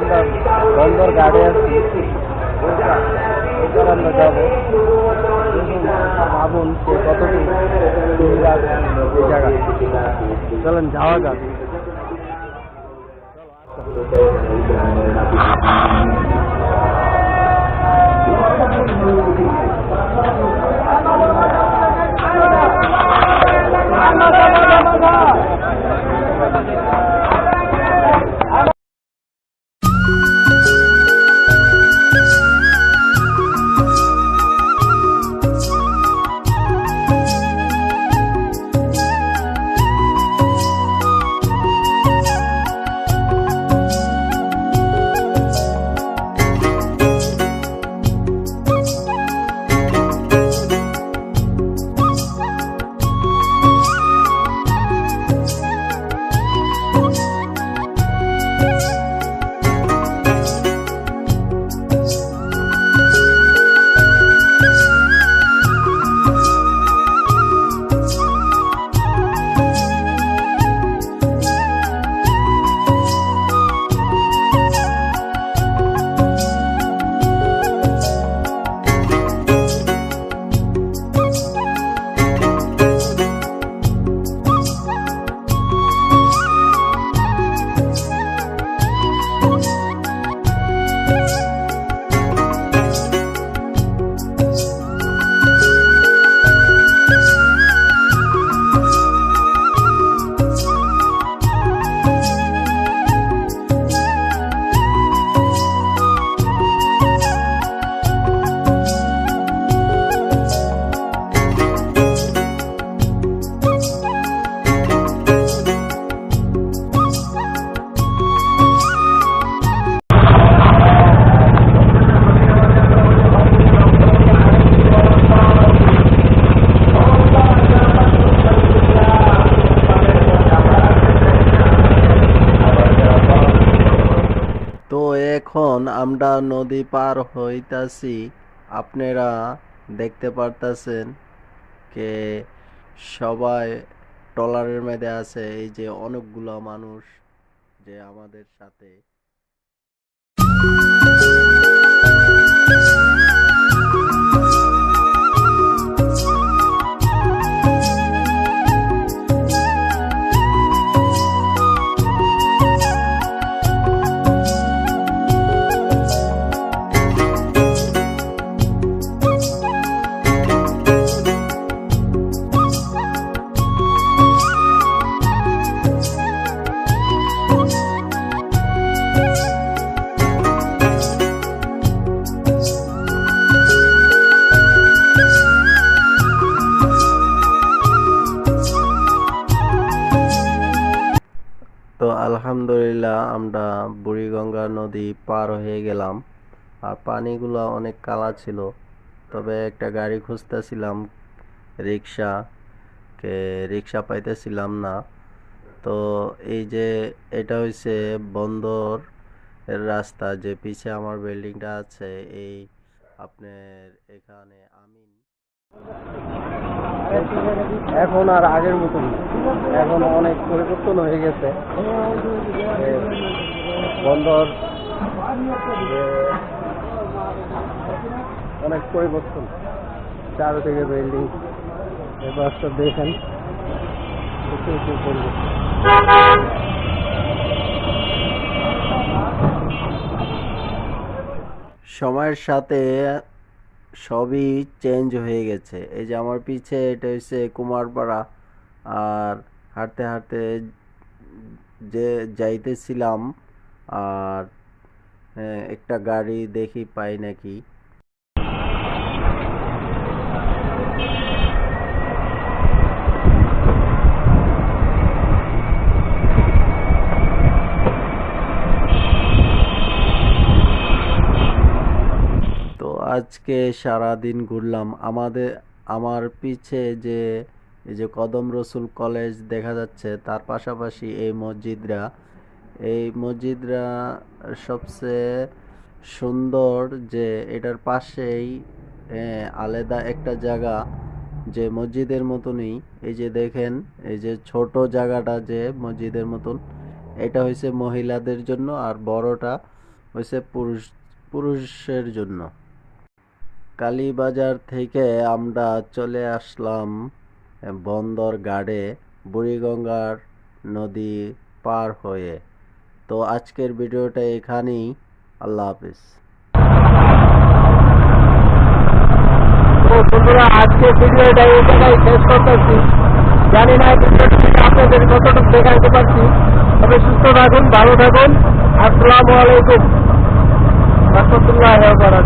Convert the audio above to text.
আমরা বন্দর গাড়ি আছি, এবার আমরা যাবো। ভাবুন সে কতটুকু সুবিধা এই জায়গায়। চলেন যাওয়া যাক। তো এখন আমরা নদী পার হইতাছি। আপনারা দেখতে পারতাছেন কে সবাই ট্রলারের মধ্যে আছে। এই যে অনেকগুলা মানুষ যে আমাদের সাথে। তো আলহামদুলিল্লাহ আমরা বুড়িগঙ্গা নদী পার হয়ে গেলাম। আর পানিগুলো অনেক কালা ছিল। তবে একটা গাড়ি খুঁজতেছিলাম, রিক্সা রিক্সা পাইতেছিলাম না। তো এই যে এটা হইছে বন্দর এর রাস্তা, যে পিছে আমার বিল্ডিংটা আছে এই আপনার এখানে আমিন। এখন আর আগের মতন না, এখন অনেক পরিবর্তন হয়ে গেছে। বন্দর অনেক পরিবর্তন, চারদিকে বিল্ডিং। এবার তো দেখেন সময়ের সাথে সবই চেঞ্জ হয়ে গেছে। এই যে আমার পিছে এটা হচ্ছে কুমারপাড়া। আর হাঁটতে হাঁটতে যে যাইতেছিলাম, আর একটা গাড়ি দেখি পাই নাকি। আজকে সারাদিন ঘুরলাম। আমার পিছে যে এই যে কদম রসুল কলেজ দেখা যাচ্ছে, তার পাশাপাশি এই মসজিদরা সবচেয়ে সুন্দর। যে এটার পাশেই আলাদা একটা জায়গা, যে মসজিদের মতনই। এই যে দেখেন, এই যে ছোট জায়গাটা যে মসজিদের মতন, এটা হয়েছে মহিলাদের জন্য, আর বড়টা হয়েছে পুরুষের জন্য। কালীবাজার থেকে আমরা চলে আসলাম বন্দর ঘাটে বুড়িগঙ্গার নদী পার হয়ে। তো আজকের ভিডিওটা এখানেই। আল্লাহ হাফিজ। তো বন্ধুরা, আজকে ভিডিওটা এই জায়গায় শেষ করতেছি। জানি না ভিডিওটি আপনাদের কতটুকু দেখাতে পারছি, তবে সুস্থ থাকুন, ভালো থাকুন। আসসালামু আলাইকুম রহমতুল্লাহি ওয়া বারাকাতুহু।